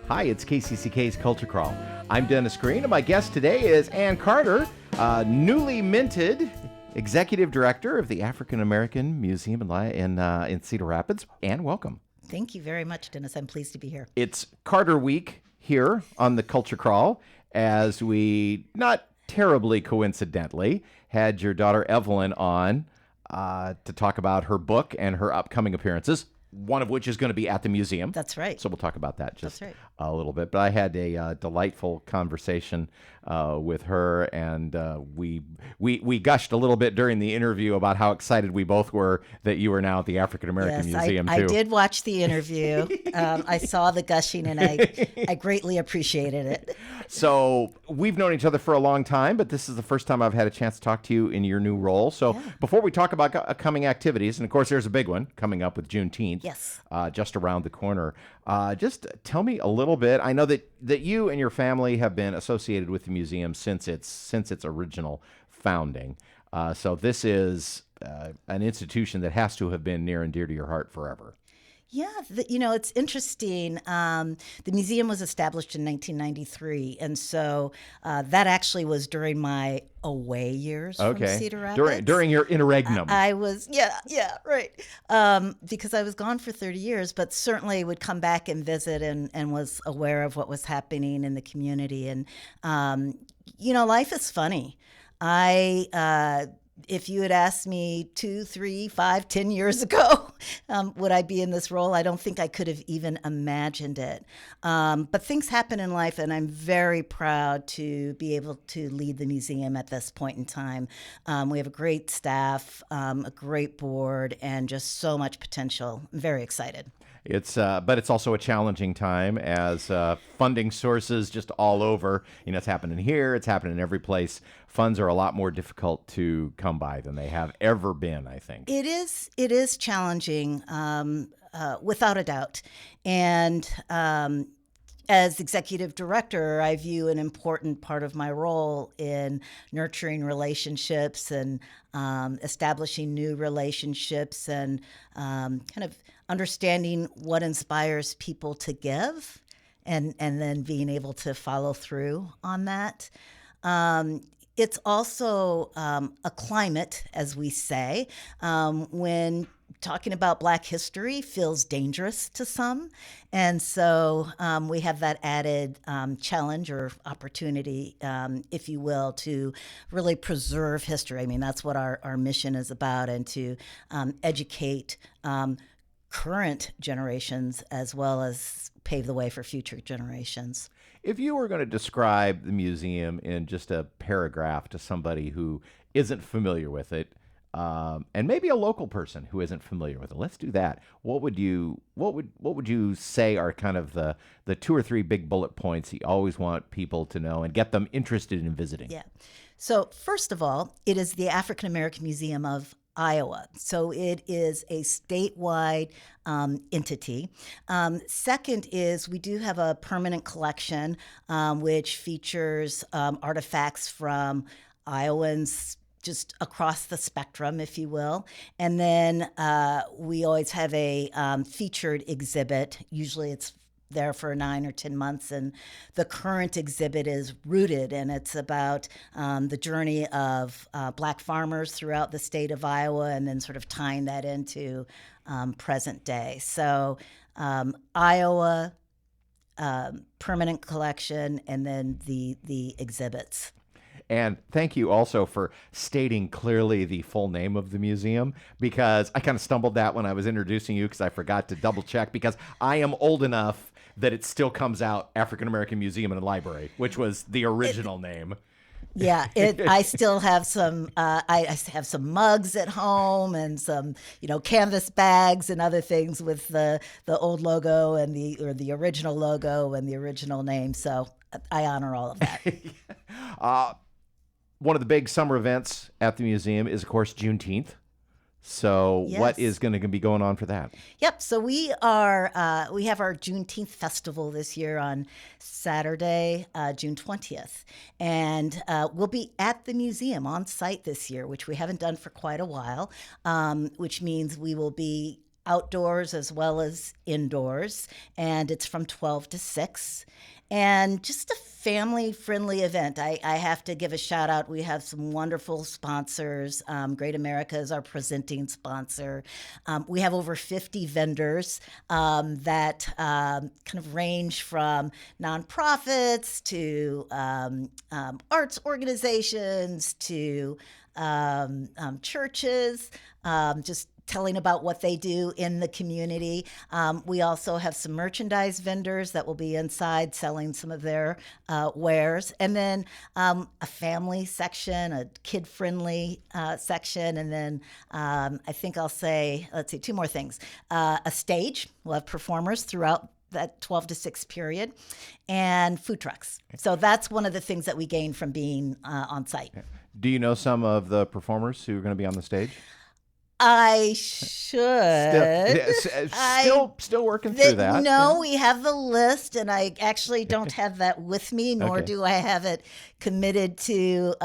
Hi, it's KCCK's Culture Crawl. I'm Dennis Green, and my guest today is Ann Carter, newly minted Executive Director of the African American Museum in Cedar Rapids. Ann, welcome. Thank you very much, Dennis. I'm pleased to be here. It's Carter Week here on the Culture Crawl, as we, not terribly coincidentally, had your daughter Evelyn on to talk about her book and her upcoming appearances, one of which is going to be at the museum. That's right. So we'll talk about that just a little bit. But I had a delightful conversation with her, and we gushed a little bit during the interview about how excited we both were that you are now at the African American Museum, too. I did watch the interview. I saw the gushing, and I greatly appreciated it. So we've known each other for a long time, but this is the first time I've had a chance to talk to you in your new role. So before we talk about upcoming activities, and of course there's a big one coming up with Juneteenth, just around the corner. Just tell me a little bit. I know that you and your family have been associated with the museum since its original founding. So this is an institution that has to have been near and dear to your heart forever. Yeah, it's interesting. The museum was established in 1993, and so that actually was during my away years from Cedar Rapids. During your interregnum. I was, right. Because I was gone for 30 years, but certainly would come back and visit and was aware of what was happening in the community. And, life is funny. If you had asked me 2, 3, 5, 10 years ago, would I be in this role? I don't think I could have even imagined it. But things happen in life, and I'm very proud to be able to lead the museum at this point in time. We have a great staff, a great board, and just so much potential. I'm very excited. But it's also a challenging time as funding sources just all over. It's happening here. It's happening in every place. Funds are a lot more difficult to come by than they have ever been, I think. It is challenging, without a doubt. And as executive director, I view an important part of my role in nurturing relationships and establishing new relationships and kind of understanding what inspires people to give and then being able to follow through on that. It's also a climate, as we say, when talking about Black history feels dangerous to some. And so we have that added challenge or opportunity, if you will, to really preserve history. I mean, that's what our mission is about, and to educate current generations as well as pave the way for future generations. If you were going to describe the museum in just a paragraph to somebody who isn't familiar with it, and maybe a local person who isn't familiar with it, let's do that. What would you say are kind of the 2 or 3 big bullet points you always want people to know and get them interested in visiting? Yeah. So first of all, it is the African American Museum of Iowa. So it is a statewide entity. Second is we do have a permanent collection which features artifacts from Iowans just across the spectrum, if you will. And then we always have a featured exhibit. Usually it's there for 9 or 10 months, and the current exhibit is Rooted, and it's about the journey of Black farmers throughout the state of Iowa, and then sort of tying that into present day. So Iowa, permanent collection, and then the exhibits. And thank you also for stating clearly the full name of the museum, because I kind of stumbled that when I was introducing you because I forgot to double check, because I am old enough that it still comes out African American Museum and Library, which was the original name. Yeah, I still have some. I have some mugs at home and some, canvas bags and other things with the old logo and the original logo and the original name. So I honor all of that. One of the big summer events at the museum is, of course, Juneteenth. So what is going to be going on for that? Yep. So we have our Juneteenth Festival this year on Saturday, June 20th. And we'll be at the museum on site this year, which we haven't done for quite a while, which means we will be outdoors as well as indoors, and it's from 12 to 6. And just a family-friendly event. I have to give a shout out. We have some wonderful sponsors. Great America is our presenting sponsor. We have over 50 vendors that kind of range from nonprofits to arts organizations to churches, just telling about what they do in the community. We also have some merchandise vendors that will be inside selling some of their wares. And then a family section, a kid-friendly section. And then I think I'll say, let's see, 2 more things. A stage. We'll have performers throughout that 12 to 6 period, and food trucks. So that's one of the things that we gain from being on site. Do you know some of the performers who are going to be on the stage? I should. Still working through that. No, we have the list, and I actually don't have that with me, nor do I have it committed to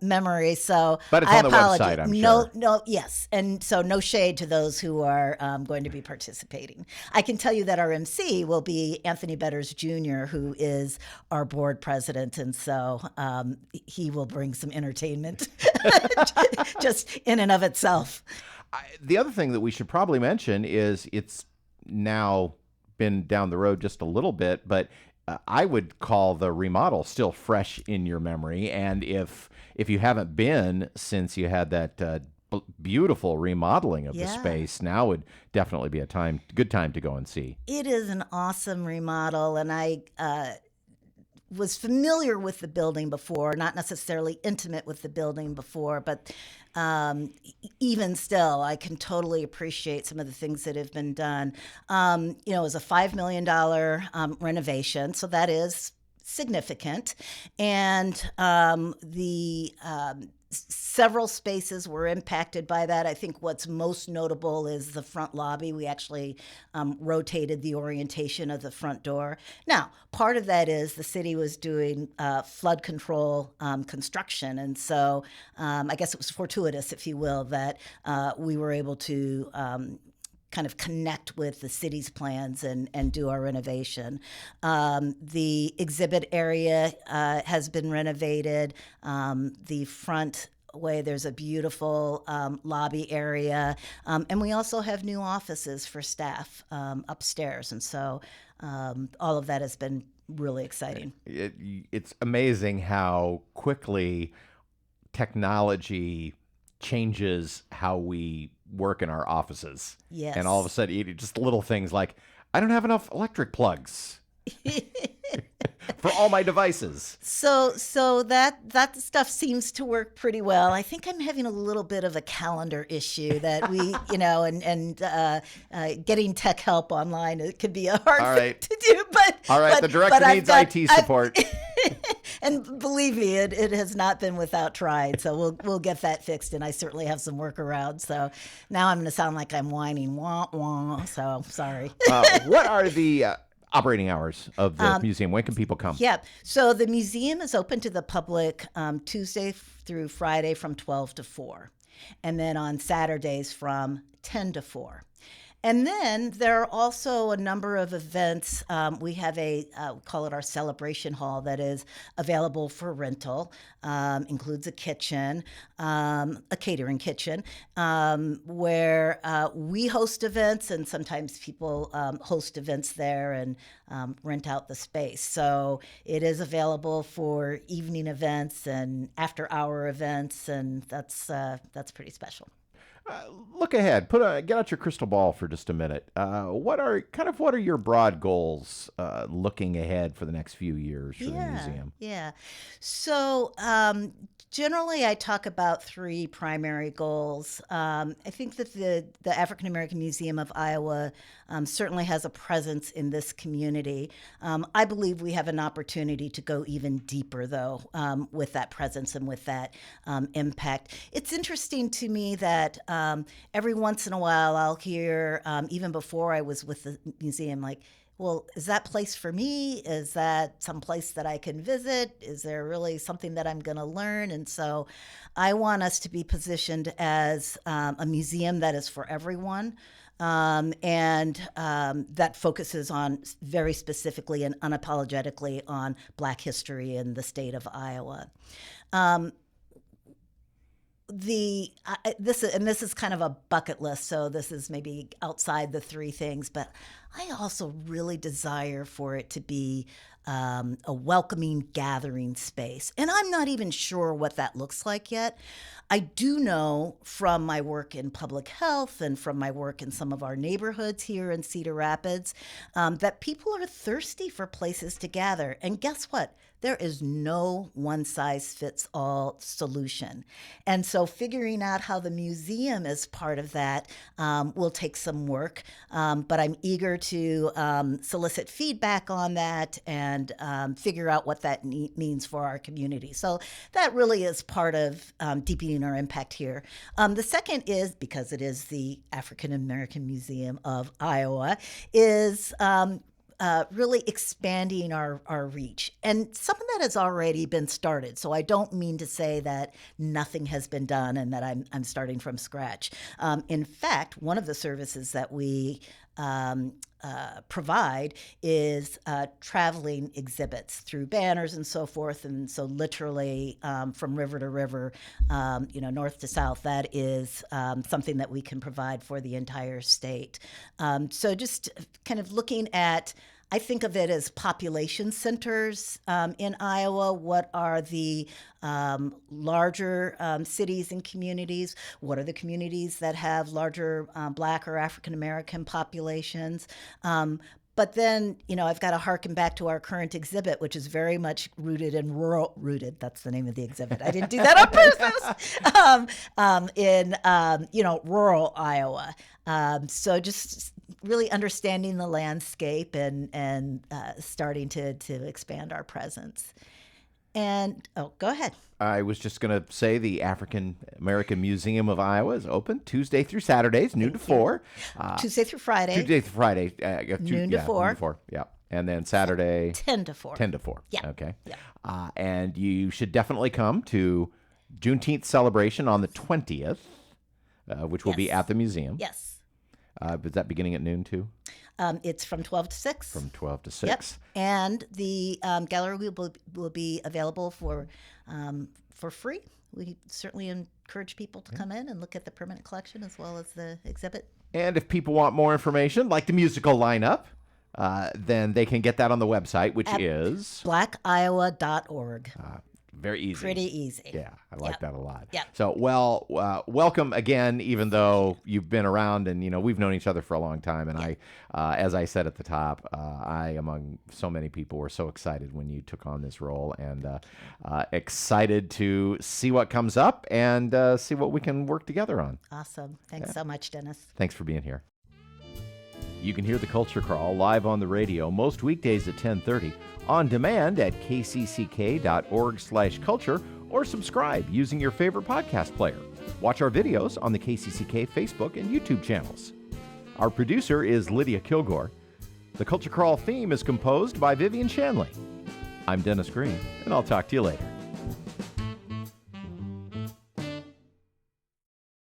memory. So, but it's I on the website, I'm sure. Yes, and so no shade to those who are going to be participating. I can tell you that our MC will be Anthony Betters Jr., who is our board president, and so he will bring some entertainment, just in and of itself. The other thing that we should probably mention is it's now been down the road just a little bit, but I would call the remodel still fresh in your memory. And if you haven't been since you had that beautiful remodeling of the space, now would definitely be a good time to go and see. It is an awesome remodel, and I was familiar with the building before, not necessarily intimate with the building before, but even still, I can totally appreciate some of the things that have been done. It was a $5 million renovation, so that is significant. And the several spaces were impacted by that. I think what's most notable is the front lobby. We actually rotated the orientation of the front door. Now, part of that is the city was doing flood control construction. And so I guess it was fortuitous, if you will, that we were able to kind of connect with the city's plans and do our renovation. The exhibit area has been renovated. The front way, there's a beautiful lobby area. And we also have new offices for staff upstairs. And so all of that has been really exciting. It's amazing how quickly technology changes how we work in our offices. Yes. And all of a sudden, just little things like, I don't have enough electric plugs for all my devices. So that stuff seems to work pretty well. I think I'm having a little bit of a calendar issue that we, and getting tech help online, it could be a hard thing to do. The director needs IT support. And believe me, it has not been without trying. So we'll get that fixed, and I certainly have some workarounds. So now I'm going to sound like I'm whining, wah wah. So sorry. What are the operating hours of the museum? When can people come? Yeah. So the museum is open to the public Tuesday through Friday from 12 to 4. And then on Saturdays from 10 to 4. And then there are also a number of events. We have we call it our celebration hall, that is available for rental, includes a kitchen, a catering kitchen, where we host events, and sometimes people host events there and rent out the space. So it is available for evening events and after-hour events, and that's pretty special. Look ahead. Get out your crystal ball for just a minute. What are your broad goals looking ahead for the next few years for the museum? Yeah. So generally, I talk about 3 primary goals. I think that the African American Museum of Iowa certainly has a presence in this community. I believe we have an opportunity to go even deeper, though, with that presence and with that impact. It's interesting to me that every once in a while I'll hear, even before I was with the museum, like, well, is that place for me? Is that some place that I can visit? Is there really something that I'm going to learn? And so I want us to be positioned as a museum that is for everyone. and that focuses on very specifically and unapologetically on Black history in the state of Iowa. This is kind of a bucket list, so this is maybe outside the three things, but I also really desire for it to be a welcoming gathering space. And I'm not even sure what that looks like yet. I do know from my work in public health and from my work in some of our neighborhoods here in Cedar Rapids that people are thirsty for places to gather. And guess what? There is no one-size-fits-all solution. And so figuring out how the museum is part of that will take some work, but I'm eager to solicit feedback on that and figure out what that means for our community. So that really is part of deepening our impact here. The second is, because it is the African American Museum of Iowa, is really expanding our reach. And some of that has already been started. So I don't mean to say that nothing has been done and that I'm starting from scratch. In fact, one of the services that we provide is traveling exhibits through banners and so forth. And so literally from river to river, north to south, that is something that we can provide for the entire state. So just kind of looking at, I think of it as population centers in Iowa. What are the larger cities and communities? What are the communities that have larger Black or African American populations? But then, I've got to harken back to our current exhibit, which is very much rooted, that's the name of the exhibit. I didn't do that on purpose, in rural Iowa. So just really understanding the landscape and starting to expand our presence. And, go ahead. I was just going to say the African American Museum of Iowa is open Tuesday through Saturdays, noon to 4. Tuesday through Friday. Noon to 4. Noon to 4, yeah. And then Saturday. 10 to 4. 10 to 4. Yeah. Okay. Yeah. And you should definitely come to Juneteenth celebration on the 20th, which will be at the museum. Yes. Is that beginning at noon too? It's from 12 to 6. From 12 to 6. Yep. And the gallery will be available for free. We certainly encourage people to come in and look at the permanent collection as well as the exhibit. And if people want more information, like the musical lineup, then they can get that on the website, which is blackiowa.org. Very easy. Pretty easy. Yeah, I like that a lot. Yeah. So, welcome again, even though you've been around and, we've known each other for a long time. And as I said at the top, I, among so many people, were so excited when you took on this role and excited to see what comes up and see what we can work together on. Awesome. Thanks so much, Dennis. Thanks for being here. You can hear the Culture Crawl live on the radio most weekdays at 10:30, on demand at kcck.org/culture, or subscribe using your favorite podcast player. Watch our videos on the KCCK Facebook and YouTube channels. Our producer is Lydia Kilgore. The Culture Crawl theme is composed by Vivian Shanley. I'm Dennis Green, and I'll talk to you later.